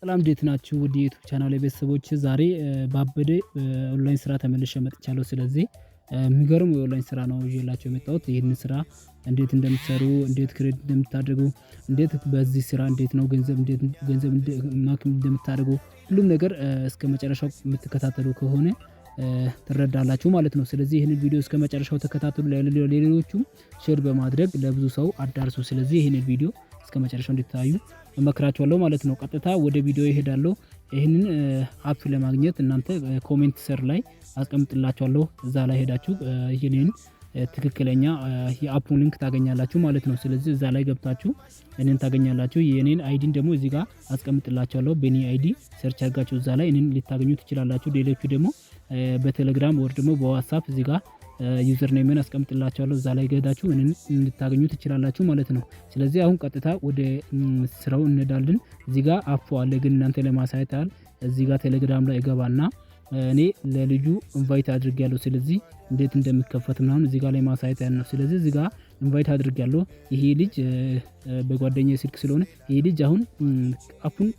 ሰላም እንዴት ናችሁ? ውድ የዩቲዩብ ቻናሌ ቤተሰቦች ዛሬ ባበደ ኦንላይን ስራ ተመልሼ መጥቻለሁ። ስለዚህ የሚገርም የኦንላይን ስራ ነው ይዤላችሁ የመጣሁት። ይሄንን ስራ እንዴት እንደምትሰሩ፣ እንዴት ክሬዲት እንደምታደርጉ፣ እንዴት በዚህ ስራ እንዴት ነው ገንዘብ ማግኘት እንደምታደርጉ ሁሉም ነገር እስከመጨረሻው የምትከታተሉ ከሆነ ትረዳላችሁ ማለት ነው። ስለዚህ ይሄንን ቪዲዮ እስከመጨረሻው ተከታተሉ። ለሌሎቹም ሼር በማድረግ ለብዙ ሰው አዳርሱ። ስለዚህ ይሄንን ቪዲዮ እስከመጨረሻው እንድታዩ እመክራችኋለሁ ማለት ነው። ቀጥታ ወደ ቪዲዮ ይሄዳለሁ። ይሄንን አፕ ለማግኘት እናንተ ኮሜንት ስር ላይ አስቀምጥላችኋለሁ። እዛ ላይ ሄዳችሁ ይሄንን ትክክለኛ የአፑን ሊንክ ታገኛላችሁ ማለት ነው። ስለዚህ እዛ ላይ ገብታችሁ እኔን ታገኛላችሁ። የኔን አይዲን ደግሞ እዚህ ጋር አስቀምጥላችኋለሁ። በኔ አይዲ ሰርች አድርጋችሁ እዛ ላይ እኔን ልታገኙ ትችላላችሁ። ሌሎቹ ደግሞ በቴሌግራም ወር ደግሞ በዋትስአፕ እዚህ ጋር ዩዘር ኔምን አስቀምጥላችኋለሁ። እዛ ላይ ገብታችሁ እኔን ልታገኙ ትችላላችሁ ማለት ነው። ስለዚህ አሁን ቀጥታ ወደ ስራው እንሄዳለን። እዚህ ጋር አፑ አለ፣ ግን እናንተ ለማሳየት ያህል እዚህ ጋር ቴሌግራም ላይ እገባና እኔ ለልጁ ኢንቫይት አድርጌያለሁ። ስለዚህ እንዴት እንደሚከፈት ምናምን እዚህ ጋር ላይ ማሳየት ያህል ነው። ስለዚህ እዚህ ጋር ኢንቫይት አድርጌያለሁ። ይሄ ልጅ በጓደኛዬ ስልክ ስለሆነ ይሄ ልጅ አሁን አፑን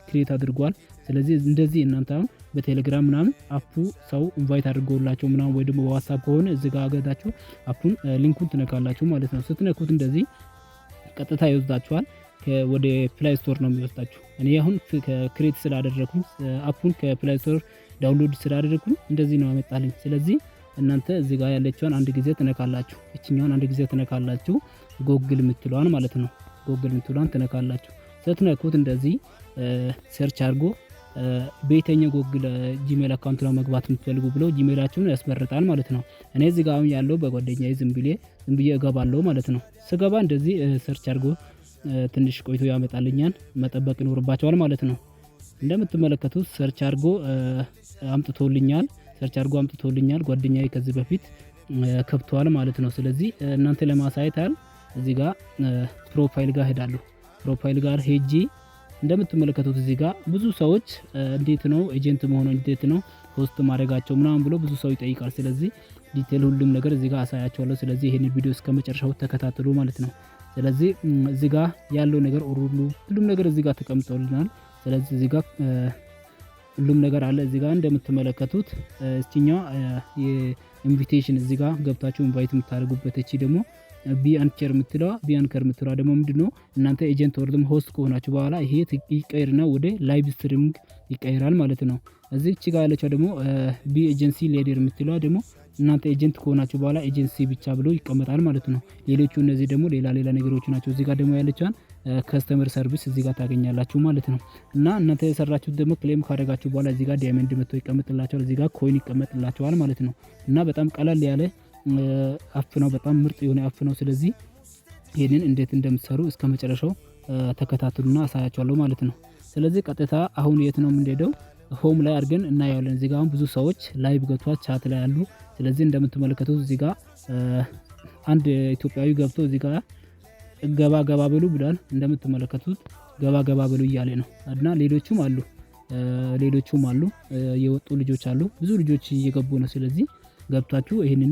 ክሬት አድርጓል። ስለዚህ እንደዚህ እናንተ አሁን በቴሌግራም ምናምን አፑ ሰው ኢንቫይት አድርጎላቸው ምናምን ወይ ደግሞ በዋትስአፕ ከሆነ እዚህ ጋር አገዳችሁ አፑን ሊንኩን ትነካላችሁ ማለት ነው። ስትነኩት እንደዚህ ቀጥታ ይወስዳችኋል። ወደ ፕላይ ስቶር ነው የሚወስዳችሁ። እኔ አሁን ክሬት ስላደረኩኝ አፑን ከፕላይ ስቶር ዳውንሎድ ስላደረኩኝ እንደዚህ ነው ያመጣልኝ። ስለዚህ እናንተ እዚህ ጋር ያለችውን አንድ ጊዜ ትነካላችሁ። እቺኛውን አንድ ጊዜ ትነካላችሁ። ጎግል የምትለዋን ማለት ነው። ጎግል የምትለዋን ትነካላችሁ። ስትነኩት እንደዚህ ሰርች አድርጎ በየትኛው ጎግል ጂሜል አካውንት ነው መግባት የምትፈልጉ ብሎ ጂሜላችሁን ያስመርጣል ማለት ነው። እኔ እዚህ ጋር አሁን ያለው በጓደኛዬ ዝም ብዬ እገባለሁ ማለት ነው። ስገባ እንደዚህ ሰርች አድርጎ ትንሽ ቆይቶ ያመጣልኛል። መጠበቅ ይኖርባቸዋል ማለት ነው። እንደምትመለከቱት ሰርች አድርጎ አምጥቶልኛል። ጓደኛዬ ከዚህ በፊት ከብቷል ማለት ነው። ስለዚህ እናንተ ለማሳየት ያህል እዚህ ጋር ፕሮፋይል ጋር ሄዳለሁ። ፕሮፋይል ጋር ሄጂ እንደምትመለከቱት እዚህ ጋር ብዙ ሰዎች እንዴት ነው ኤጀንት መሆኑ እንዴት ነው ሆስት ማድረጋቸው ምናምን ብሎ ብዙ ሰው ይጠይቃል። ስለዚህ ዲቴል ሁሉም ነገር እዚህ ጋር አሳያቸዋለሁ። ስለዚህ ይሄን ቪዲዮ እስከመጨረሻው ተከታተሉ ማለት ነው። ስለዚህ እዚህ ጋር ያለው ነገር ሁሉም ነገር እዚህ ጋር ተቀምጦልናል። ስለዚህ እዚህ ጋር ሁሉም ነገር አለ። እዚህ ጋር እንደምትመለከቱት እቺኛው የኢንቪቴሽን እዚህ ጋር ገብታችሁ ኢንቫይት የምታደርጉበት እቺ ደግሞ ቢአንከር የምትለዋ ደግሞ ምንድነው እናንተ ኤጀንት ወርድም ሆስት ከሆናችሁ በኋላ ይሄ ይቀየርና ወደ ላይቭ ስትሪሚንግ ይቀየራል ማለት ነው። እዚች ጋር ያለችው ደግሞ ቢ ኤጀንሲ ሊደር የምትለዋ ደግሞ እናንተ ኤጀንት ከሆናችሁ በኋላ ኤጀንሲ ብቻ ብሎ ይቀመጣል ማለት ነው። ሌሎቹ እነዚህ ደግሞ ሌላ ነገሮች ናቸው። እዚህ ጋር ደግሞ ያለችዋን ከስተመር ሰርቪስ እዚህ ጋር ታገኛላችሁ ማለት ነው። እና እናንተ የሰራችሁት ደግሞ ክሌም ካደረጋችሁ በኋላ እዚህ ጋር ዳይመንድ መጥቶ ይቀመጥላችኋል። እዚህ ጋር ኮይን ይቀመጥላችኋል ማለት ነው። እና በጣም ቀላል ያለ አፕ ነው። በጣም ምርጥ የሆነ አፕ ነው። ስለዚህ ይሄንን እንዴት እንደምትሰሩ እስከመጨረሻው ተከታተሉና አሳያችኋለሁ ማለት ነው። ስለዚህ ቀጥታ አሁን የት ነው የምንሄደው? ሆም ላይ አድርገን እናያለን። እዚህ ጋር አሁን ብዙ ሰዎች ላይቭ ገብቷል፣ ቻት ላይ አሉ። ስለዚህ እንደምትመለከቱት እዚህ ጋር አንድ ኢትዮጵያዊ ገብቶ እዚህ ጋር ገባ በሉ ብሏል። እንደምትመለከቱት ገባ በሉ እያለ ነው። እና ሌሎቹም አሉ የወጡ ልጆች አሉ። ብዙ ልጆች እየገቡ ነው። ስለዚህ ገብታችሁ ይሄንን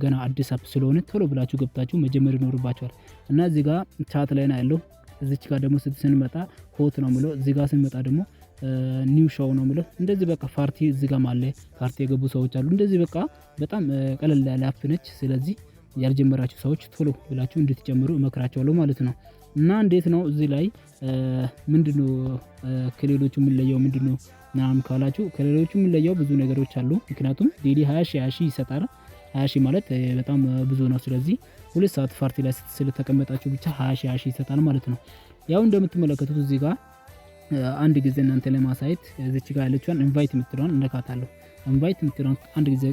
ገና አዲስ አፕ ስለሆነ ቶሎ ብላችሁ ገብታችሁ መጀመር ይኖርባችኋል። እና እዚህ ጋር ቻት ላይ ነው ያለው። እዚች ጋር ደግሞ ስንመጣ ሆት ነው የሚለው። እዚህ ጋር ስንመጣ ደግሞ ኒው ሾው ነው የሚለው። እንደዚህ በቃ ፓርቲ እዚህ ጋር አለ። ፓርቲ የገቡ ሰዎች አሉ። እንደዚህ በቃ በጣም ቀለል ያለ አፕ ነች። ስለዚህ ያልጀመራችሁ ሰዎች ቶሎ ብላችሁ እንድትጀምሩ እመክራችኋለሁ ማለት ነው። እና እንዴት ነው እዚህ ላይ ምንድነው ከሌሎቹ የምንለየው ምንድነው ምናምን ካላችሁ ከሌሎቹ የምንለየው ብዙ ነገሮች አሉ። ምክንያቱም ዴሊ 20 ሺህ ይሰጣል። 20 ሺህ ማለት በጣም ብዙ ነው። ስለዚህ 2 ሰዓት ፓርቲ ላይ ስለተቀመጣችሁ ብቻ 20 ሺህ ይሰጣል ማለት ነው። ያው እንደምትመለከቱት እዚህ ጋር አንድ ጊዜ እናንተ ለማሳየት እዚች ጋር ያለችውን ኢንቫይት የምትለውን እነካታለሁ። ኢንቫይት የምትለውን አንድ ጊዜ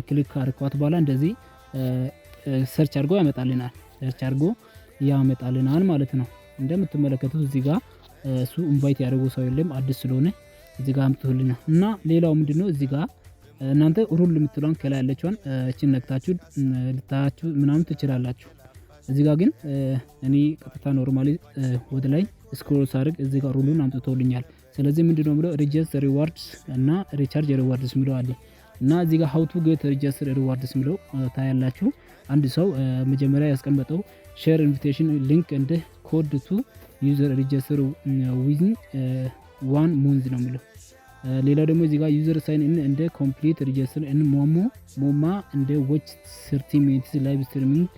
ክሊክ አድርጓት በኋላ እንደዚህ ሰርች አድርጎ ያመጣልናል ማለት ነው። እንደምትመለከቱት እዚህ ጋር እሱ ኢንቫይት ያደረጉ ሰው የለም አዲስ ስለሆነ እዚህ ጋር አምጥቶልኛል። እና ሌላው ምንድነው እዚህ ጋር እናንተ ሩል የምትለውን ከላይ ያለችውን እቺን ነክታችሁ ልታያችሁ ምናምን ትችላላችሁ። እዚህ ጋር ግን እኔ ቀጥታ ኖርማሊ ወደ ላይ ስክሮል ሳደርግ እዚህ ጋር ሩሉን አምጥቶልኛል። ስለዚህ ምንድነው ብለው ሪጀስተር ሪዋርድስ እና ሪቻርጅ ሪዋርድስ ምለው አለ። እና እዚህ ጋር ሃው ቱ ጌት ሪጀስተር ሪዋርድስ ምለው ታያላችሁ። አንድ ሰው መጀመሪያ ያስቀመጠው ሼር ኢንቪቴሽን ሊንክ እንደ ኮድ ቱ ዩዘር ሪጀስተር ዊዝን 1 month ነው የሚለው። ሌላው ደግሞ እዚህ ጋር ዩዘር ሳይን ኢን እንደ ኮምፕሊት ሬጂስተር ኢን ሞማ እንደ ዎች 30 ሚኒትስ ላይቭ ስትሪሚንግ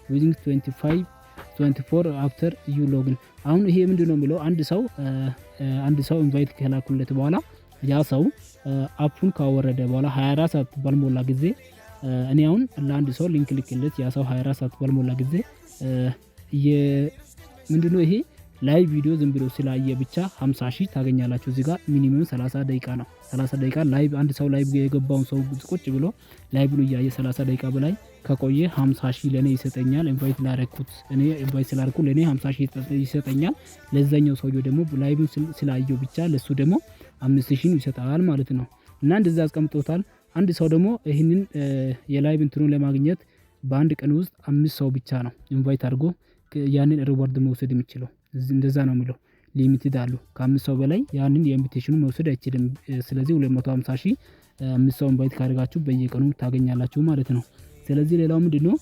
ዊዚንግ 24 አፍተር ዩ ሎግን። አሁን ይሄ ምንድነው የሚለው አንድ ሰው ኢንቫይት ከላኩለት በኋላ ያ ሰው አፑን ካወረደ በኋላ 24 ሰዓት ባልሞላ ጊዜ እኔ አሁን ለአንድ ሰው ሊንክ ልክለት ያ ሰው 24 ሰዓት ባልሞላ ጊዜ ምንድነው ይሄ ላይቭ ቪዲዮ ዝም ብሎ ስላየ ብቻ 50,000 ታገኛላችሁ። እዚህ ጋር ሚኒመም 30 ደቂቃ ነው። 30 ደቂቃ ላይቭ አንድ ሰው ላይቭ የገባውን ሰው ቁጭ ብሎ ላይቭን እያየ 30 ደቂቃ በላይ ከቆየ 50,000 ለኔ ይሰጠኛል። ኢንቫይት ላደረኩት እኔ ኢንቫይት ስላደረኩ ለኔ 50,000 ይሰጠኛል። ለዛኛው ሰውዬው ደግሞ ላይቭን ስላየው ብቻ ለሱ ደግሞ 5,000 ይሰጣል ማለት ነው። እና እንደዛ አስቀምጦታል። አንድ ሰው ደግሞ ይህንን የላይቭ እንትኑን ለማግኘት በአንድ ቀን ውስጥ 5 ሰው ብቻ ነው ኢንቫይት አድርጎ ያንን ሪዋርድ መውሰድ የሚችለው። እንደዛ ነው የሚለው። ሊሚትድ አሉ። ከ5 ሰው በላይ ያንን የኢንቪቴሽኑ መውሰድ አይችልም። ስለዚህ 250,000 5 ሰው ኢንቫይት ካደረጋችሁ በየቀኑ ታገኛላችሁ ማለት ነው። ስለዚህ ሌላው ምንድነው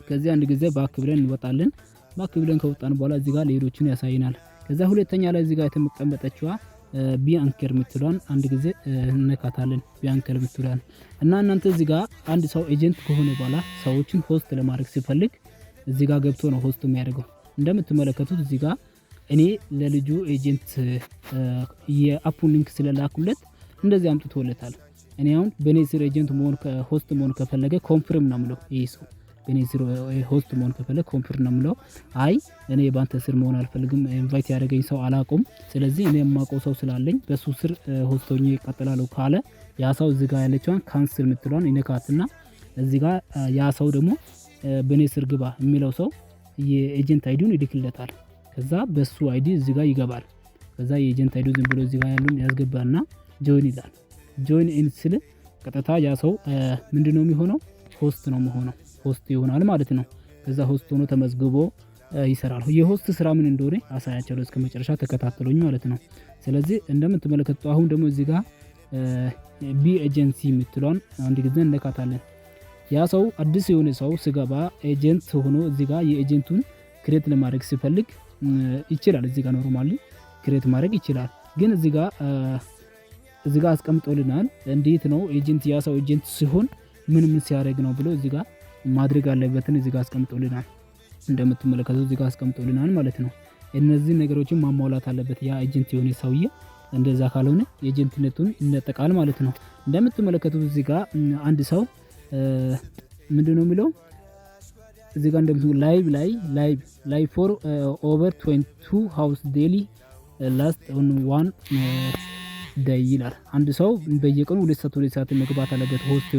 ከዚህ አንድ ጊዜ ባክ ብለን እንወጣለን። ባክ ብለን ከወጣን በኋላ እዚህ ጋር ሌሎችን ያሳይናል። ከዛ ሁለተኛ ላይ እዚህ ጋር የተቀመጠችዋ ቢአንከር የምትሏን አንድ ጊዜ እንነካታለን። ቢአንከር የምትሏን እና እናንተ እዚህ ጋር አንድ ሰው ኤጀንት ከሆነ በኋላ ሰዎችን ሆስት ለማድረግ ሲፈልግ እዚህ ጋር ገብቶ ነው ሆስት የሚያደርገው። እንደምትመለከቱት እዚህ ጋር እኔ ለልጁ ኤጀንት የአፑን ሊንክ ስለላኩለት እንደዚህ አምጥቶለታል። እኔ አሁን በኔ ስር ኤጀንት ሆስት መሆን ከፈለገ ኮንፍርም ነው የምለው። ይሄ ሰው በኔ ስር ሆስት መሆን ከፈለገ ኮንፍርም ነው የምለው። አይ እኔ ባንተ ስር መሆን አልፈልግም፣ ኢንቫይት ያደረገኝ ሰው አላውቅም፣ ስለዚህ እኔ የማውቀው ሰው ስላለኝ በሱ ስር ሆስት ሆኜ እቀጥላለሁ ካለ ያ ሰው እዚህ ጋር ያለችዋን ካንስል የምትለውን ይነካትና እዚህ ጋር ያ ሰው ደግሞ በኔ ስር ግባ የሚለው ሰው የኤጀንት አይዲውን ይልክለታል። ከዛ በሱ አይዲ እዚህ ጋር ይገባል። ከዛ የኤጀንት አይዲው ዝም ብሎ እዚህ ጋር ያሉን ያስገባና ጆይን ይላል። ጆይን ኢን ስል ቀጥታ ያ ሰው ምንድነው የሚሆነው ሆስት ነው የሚሆነው። ሆስት ይሆናል ማለት ነው። ከዛ ሆስት ሆኖ ተመዝግቦ ይሰራል። የሆስት ስራ ምን እንደሆነ አሳያችኋለሁ። እስከ መጨረሻ ተከታተሉኝ ማለት ነው። ስለዚህ እንደምትመለከቱት አሁን ደግሞ እዚህ ጋር ቢ ኤጀንሲ የምትለውን አንድ ጊዜ እንነካታለን። ያ ሰው አዲስ የሆነ ሰው ስገባ ኤጀንት ሆኖ እዚህ ጋር የኤጀንቱን ክሬት ለማድረግ ሲፈልግ ይችላል። እዚህ ጋር ኖርማሊ ክሬት ማድረግ ይችላል። ግን እዚህ ጋር አስቀምጦልናል። እንዴት ነው ኤጀንት ያ ሰው ኤጀንት ሲሆን ምን ሲያደርግ ነው ብሎ እዚህ ጋር ማድረግ አለበትን እዚህ ጋር አስቀምጦልናል። እንደምትመለከቱት እዚህ ጋር አስቀምጦልናል ማለት ነው። እነዚህ ነገሮችን ማሟላት አለበት ያ ኤጀንት የሆነ ሰውዬ። እንደዛ ካልሆነ ኤጀንትነቱን ይነጠቃል ማለት ነው። እንደምትመለከቱት እዚህ ጋር አንድ ሰው ምንድነው የሚለው እዚህ ጋር ላይቭ ፎር ኦቨር 22 ሃውስ ዴሊ ላስት ኦን 1 ዴይ ይላል። አንድ ሰው በየቀኑ 2 ሰዓት መግባት አለበት። ሆስት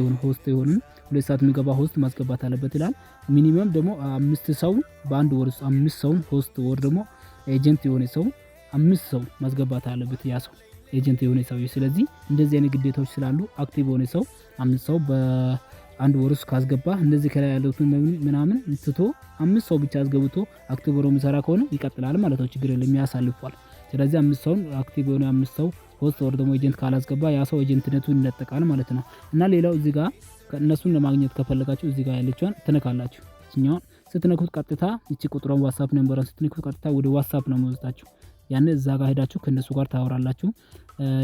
የሆነ 2 ሰዓት የሚገባ ሆስት ማስገባት አለበት ይላል። ሚኒመም ደግሞ 5 ሰው በአንድ ወር ውስጥ 5 ሰው ሆስት ወር ደግሞ ኤጀንት የሆነ ሰው 5 ሰው ማስገባት አለበት ያ ሰው ኤጀንት የሆነ ሰው። ስለዚህ እንደዚህ አይነት ግዴታዎች ስላሉ አክቲቭ የሆነ ሰው 5 ሰው በአንድ ወር ውስጥ ካስገባ እነዚህ ከላይ ያሉትን ምናምን ትቶ 5 ሰው ብቻ አስገብቶ አክቲቭ ሆኖ የሚሰራ ከሆነ ይቀጥላል ማለት ነው። ችግር የለም ያሳልፋል። ስለዚህ 5 ሰው አክቲቭ የሆነ 5 ሰው ሆስት ወር ደግሞ ኤጀንት ካላስገባ ያ ሰው ኤጀንትነቱን ይነጠቃል ማለት ነው። እና ሌላው እዚህ ጋር እነሱን ለማግኘት ከፈለጋችሁ እዚህ ጋር ያለችዋን ትነካላችሁ። እኛውን ስትነኩት ቀጥታ እቺ ቁጥሯን ዋትስአፕ ነምበሯን ስትነኩት ቀጥታ ወደ ዋትስአፕ ነው የሚወስዳችሁ። ያን እዛ ጋር ሄዳችሁ ከነሱ ጋር ታወራላችሁ።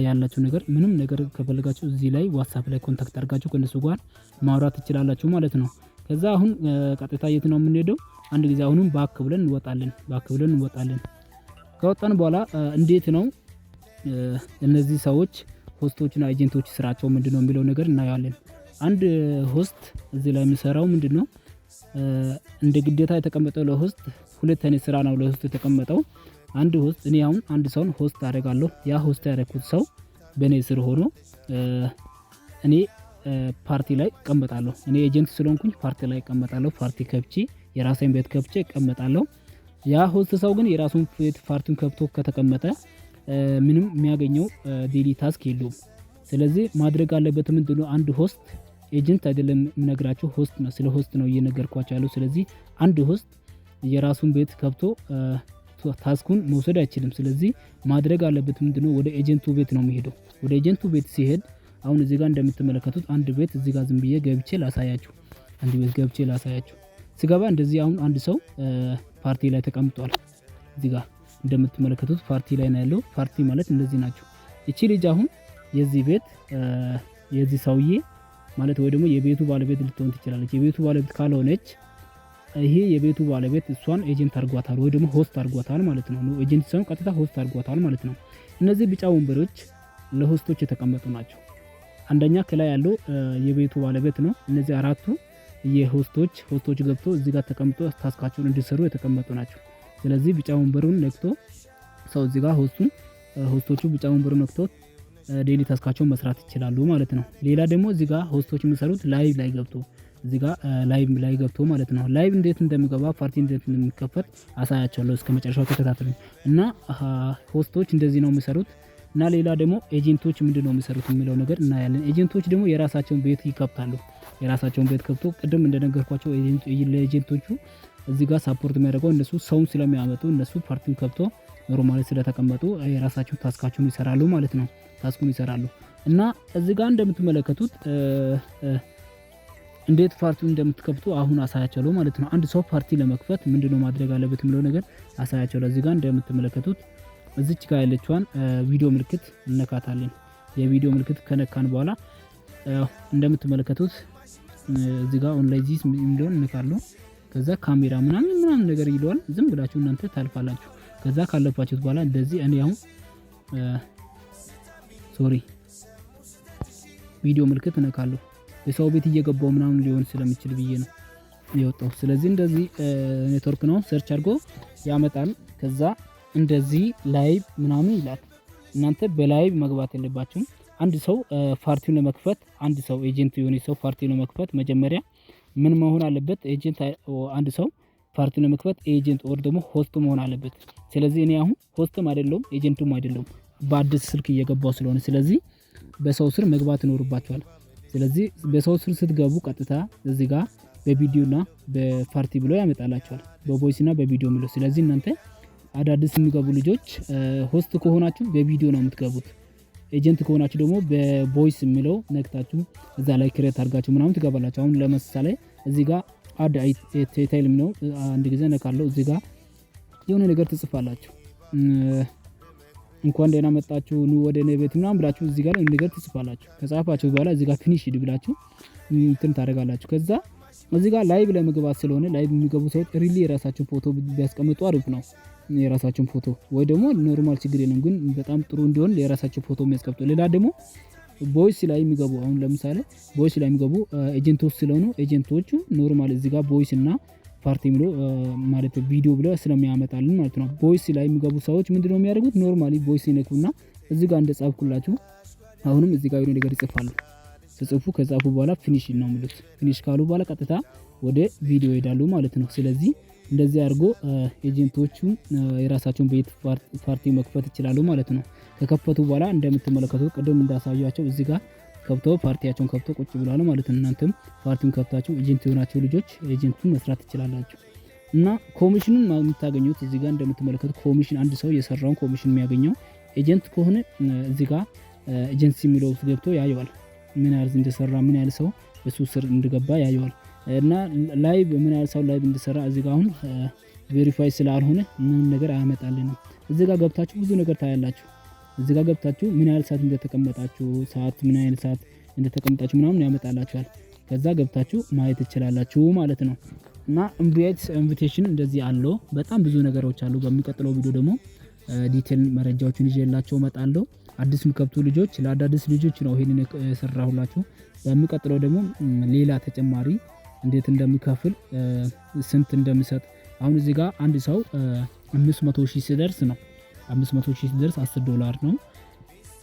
ያላችሁ ነገር ምንም ነገር ከፈለጋችሁ እዚህ ላይ ዋትስአፕ ላይ ኮንታክት አድርጋችሁ ከነሱ ጋር ማውራት ትችላላችሁ ማለት ነው። ከዛ አሁን ቀጥታ የት ነው የምንሄደው? አንድ ጊዜ አሁንም ባክ ብለን እንወጣለን። ከወጣን በኋላ እንዴት ነው እነዚህ ሰዎች ሆስቶችና ኤጀንቶች ስራቸው ምንድነው የሚለው ነገር እናያለን። አንድ ሆስት እዚህ ላይ የሚሰራው ምንድነው እንደ ግዴታ የተቀመጠው ለሆስት ሁለት አይነት ስራ ነው ለሆስት የተቀመጠው። አንድ ሆስት እኔ አሁን አንድ ሰውን ሆስት አደርጋለሁ። ያ ሆስት ያደረኩት ሰው በኔ ስር ሆኖ እኔ ፓርቲ ላይ እቀመጣለሁ። እኔ ኤጀንት ስለሆንኩኝ ፓርቲ ላይ እቀመጣለሁ። ፓርቲ ከብቼ የራሴን ቤት ከብቼ እቀመጣለሁ። ያ ሆስት ሰው ግን የራሱን ቤት ፓርቲውን ከብቶ ከተቀመጠ ምንም የሚያገኘው ዴሊ ታስክ የለውም። ስለዚህ ማድረግ አለበት ምንድነው አንድ ሆስት ኤጀንት አይደለም የምነግራችሁ ሆስት ነው። ስለ ሆስት ነው እየነገርኳችሁ ያለው። ስለዚህ አንድ ሆስት የራሱን ቤት ከብቶ ታስኩን መውሰድ አይችልም። ስለዚህ ማድረግ አለበት ምንድነው ወደ ኤጀንቱ ቤት ነው የሚሄደው። ወደ ኤጀንቱ ቤት ሲሄድ አሁን እዚህ ጋር እንደምትመለከቱት አንድ ቤት እዚህ ጋር ዝም ብዬ ገብቼ ላሳያችሁ። ስገባ እንደዚህ አሁን አንድ ሰው ፓርቲ ላይ ተቀምጧል። እዚህ ጋር እንደምትመለከቱት ፓርቲ ላይ ነው ያለው። ፓርቲ ማለት እንደዚህ ናቸው። እቺ ልጅ አሁን የዚህ ቤት የዚህ ሰውዬ ማለት ወይ ደግሞ የቤቱ ባለቤት ልትሆን ትችላለች። የቤቱ ባለቤት ካልሆነች ይሄ የቤቱ ባለቤት እሷን ኤጀንት አድርጓታል ወይ ደግሞ ሆስት አድርጓታል ማለት ነው። ኤጀንት ሳይሆን ቀጥታ ሆስት አድርጓታል ማለት ነው። እነዚህ ቢጫ ወንበሮች ለሆስቶች የተቀመጡ ናቸው። አንደኛ ከላይ ያለው የቤቱ ባለቤት ነው። እነዚህ አራቱ የሆስቶች ገብቶ እዚህ ጋር ተቀምጦ ታስካቸውን እንዲሰሩ የተቀመጡ ናቸው። ስለዚህ ቢጫ ወንበሩን ነክቶ ሰው እዚህ ጋር ሆስቶቹ ቢጫ ወንበሩን ነክቶ ዴሊ ታስካቸውን መስራት ይችላሉ ማለት ነው። ሌላ ደግሞ እዚህ ጋር ሆስቶች የሚሰሩት ላይቭ ላይ ገብቶ እዚህ ጋር ላይቭ ላይ ገብቶ ማለት ነው። ላይቭ እንዴት እንደሚገባ ፓርቲ እንዴት እንደሚከፈት አሳያቸዋለሁ። እስከ መጨረሻው ተከታተሉ እና ሆስቶች እንደዚህ ነው የሚሰሩት። እና ሌላ ደግሞ ኤጀንቶች ምንድነው የሚሰሩት የሚለው ነገር እናያለን። ኤጀንቶች ደግሞ የራሳቸውን ቤት ይከፍታሉ። የራሳቸውን ቤት ከፍቶ ቅድም እንደነገርኳቸው ለኤጀንቶቹ እዚህ ጋር ሳፖርት የሚያደርገው እነሱ ሰውን ስለሚያመጡ እነሱ ፓርቲውን ከፍቶ ኖርማሊ ስለተቀመጡ የራሳቸውን ታስካቸውን ይሰራሉ ማለት ነው። ታስኩን ይሰራሉ እና እዚህ ጋር እንደምትመለከቱት እንዴት ፓርቲውን እንደምትከፍቱ አሁን አሳያቸዋለሁ ማለት ነው። አንድ ሰው ፓርቲ ለመክፈት ምንድነው ማድረግ አለበት የሚለው ነገር አሳያቸዋለሁ። እዚህ ጋር እንደምትመለከቱት እዚች ጋር ያለችዋን ቪዲዮ ምልክት እነካታለን። የቪዲዮ ምልክት ከነካን በኋላ እንደምትመለከቱት እዚህ ጋር ኦንላይን ዚስ የሚለውን እነካለሁ። ከዛ ካሜራ ምናምን ነገር ይለዋል። ዝም ብላችሁ እናንተ ታልፋላችሁ። ከዛ ካለፋችሁት በኋላ እንደዚህ እኔ አሁን ቪዲዮ ምልክት እነካለሁ። የሰው ቤት እየገባው ምናምን ሊሆን ስለሚችል ብዬ ነው የወጣው። ስለዚህ እንደዚህ ኔትወርክ ነው ሰርች አድርጎ ያመጣል። ከዛ እንደዚህ ላይቭ ምናምን ይላል። እናንተ በላይቭ መግባት የለባችሁም። አንድ ሰው ፓርቲውን ለመክፈት አንድ ሰው ኤጀንት የሆነ ሰው ፓርቲውን ለመክፈት መጀመሪያ ምን መሆን አለበት? ኤጀንት አንድ ሰው ፓርቲውን ለመክፈት ኤጀንት ኦር ደግሞ ሆስት መሆን አለበት። ስለዚህ እኔ አሁን ሆስትም አይደለሁም ኤጀንቱም አይደለሁም በአዲስ ስልክ እየገባው ስለሆነ ስለዚህ በሰው ስር መግባት ይኖርባችኋል። ስለዚህ በሰው ስር ስትገቡ ቀጥታ እዚህ ጋር በቪዲዮና በፓርቲ ብሎ ያመጣላችኋል። በቮይስና በቪዲዮ ብሎ። ስለዚህ እናንተ አዳዲስ የሚገቡ ልጆች ሆስት ከሆናችሁ በቪዲዮ ነው የምትገቡት። ኤጀንት ከሆናችሁ ደግሞ በቮይስ የሚለው ነክታችሁ እዛ ላይ ክሬት አድርጋችሁ ምናምን ትገባላችሁ። አሁን ለምሳሌ እዚህ ጋር አድ ታይትል ነው አንድ ጊዜ ነካለው። እዚህ ጋር የሆነ ነገር ትጽፋላችሁ። እንኳን ደህና መጣችሁ ኑ ወደ እኔ ቤት ምናምን ብላችሁ እዚህ ጋር ነገር ትጽፋላችሁ። ከጻፋችሁ በኋላ እዚህ ጋር ፊኒሽ ብላችሁ እንትን ታደርጋላችሁ። ከዛ እዚህ ጋር ላይቭ ለመግባት ስለሆነ ላይቭ የሚገቡ ሰዎች ሪሊ የራሳቸው ፎቶ ቢያስቀምጡ አሪፍ ነው። የራሳቸውን ፎቶ ወይ ደግሞ ኖርማል ችግር የለም፣ ግን በጣም ጥሩ እንዲሆን የራሳቸው ፎቶ የሚያስቀምጡ። ሌላ ደግሞ ቮይስ ላይ የሚገቡ አሁን ለምሳሌ ቮይስ ላይ የሚገቡ ኤጀንቶች ስለሆኑ ኤጀንቶቹ ኖርማል እዚህ ጋር ቮይስ እና ፓርቲ ብሎ ማለት ቪዲዮ ብሎ ስለሚያመጣልን ማለት ነው። ቮይስ ላይ የሚገቡ ሰዎች ምንድነው የሚያደርጉት? ኖርማሊ ቮይስ ይነኩና እዚህ ጋር እንደጻፍኩላችሁ አሁንም እዚህ ጋር የሆነ ነገር ይጽፋሉ። ጽፉ ከጻፉ በኋላ ፊኒሽ ነው የሚሉት። ፊኒሽ ካሉ በኋላ ቀጥታ ወደ ቪዲዮ ይሄዳሉ ማለት ነው። ስለዚህ እንደዚህ አድርጎ ኤጀንቶቹ የራሳቸውን ቤት ፓርቲ መክፈት ይችላሉ ማለት ነው። ከከፈቱ በኋላ እንደምትመለከቱት ቅድም እንዳሳያቸው እዚህ ጋር ከፍተው ፓርቲያቸውን ከፍተው ቁጭ ብለዋል ማለት ነው። እናንተም ፓርቲውን ከፍታችሁ ኤጀንት የሆናችሁ ልጆች ኤጀንቱን መስራት ትችላላችሁ። እና ኮሚሽኑን የምታገኙት እዚህ ጋር እንደምትመለከቱት ኮሚሽን አንድ ሰው የሰራውን ኮሚሽን የሚያገኘው ኤጀንት ከሆነ እዚህ ጋር ኤጀንሲ የሚለው ውስጥ ገብቶ ያየዋል። ምን ያህል እንደሰራ ምን ያህል ሰው በሱ ስር እንደገባ ያየዋል። እና ላይቭ ምን ያህል ሰው ላይቭ እንደሰራ እዚህ ጋር አሁን ቬሪፋይ ስላልሆነ ምን ነገር አያመጣልንም። እዚህ ጋር ገብታችሁ ብዙ ነገር ታያላችሁ። እዚህ ጋር ገብታችሁ ምን ያህል ሰዓት እንደተቀመጣችሁ ሰዓት ምን ያህል ሰዓት እንደተቀመጣችሁ ምናምን ያመጣላችኋል። ከዛ ገብታችሁ ማየት ትችላላችሁ ማለት ነው። እና ኢንቪቴሽን እንደዚህ አለው። በጣም ብዙ ነገሮች አሉ። በሚቀጥለው ቪዲዮ ደግሞ ዲቴል መረጃዎችን ይዤላችሁ እመጣለሁ። አዲስ የሚከፍቱ ልጆች ለአዳዲስ ልጆች ነው ይሄንን የሰራሁላችሁ። በሚቀጥለው ደግሞ ሌላ ተጨማሪ እንዴት እንደሚከፍል ስንት እንደሚሰጥ አሁን እዚህ ጋር አንድ ሰው 500,000 ሲደርስ ነው 500,000 ሲደርስ $10 ነው።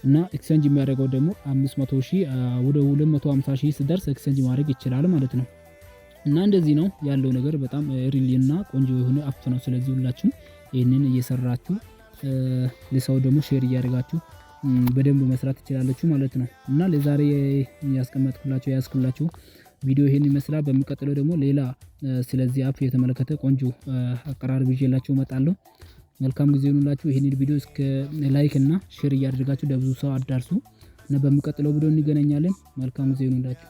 እና ኤክስቼንጅ የሚያደርገው ደግሞ 500,000 ወደ 250,000 ሲደርስ ኤክስቼንጅ ማድረግ ይችላል ማለት ነው። እና እንደዚህ ነው ያለው ነገር። በጣም ሪሊና ቆንጆ የሆነ አፕ ነው። ስለዚህ ሁላችሁም ይሄንን እየሰራችሁ ለሰው ደግሞ ሼር እያደረጋችሁ በደንብ መስራት ትችላላችሁ ማለት ነው። እና ለዛሬ ያስኩላችሁ ቪዲዮ ይሄን ይመስላል። በሚቀጥለው ደግሞ ሌላ ስለዚህ አፕ የተመለከተ ቆንጆ አቀራረብ ይዤላችሁ እመጣለሁ። መልካም ጊዜ ይሁንላችሁ። ይሄንን ቪዲዮ እስከ ላይክ እና ሼር እያደረጋችሁ ለብዙ ሰው አዳርሱ እና በሚቀጥለው ቪዲዮ እንገናኛለን። መልካም ጊዜ ይሁንላችሁ።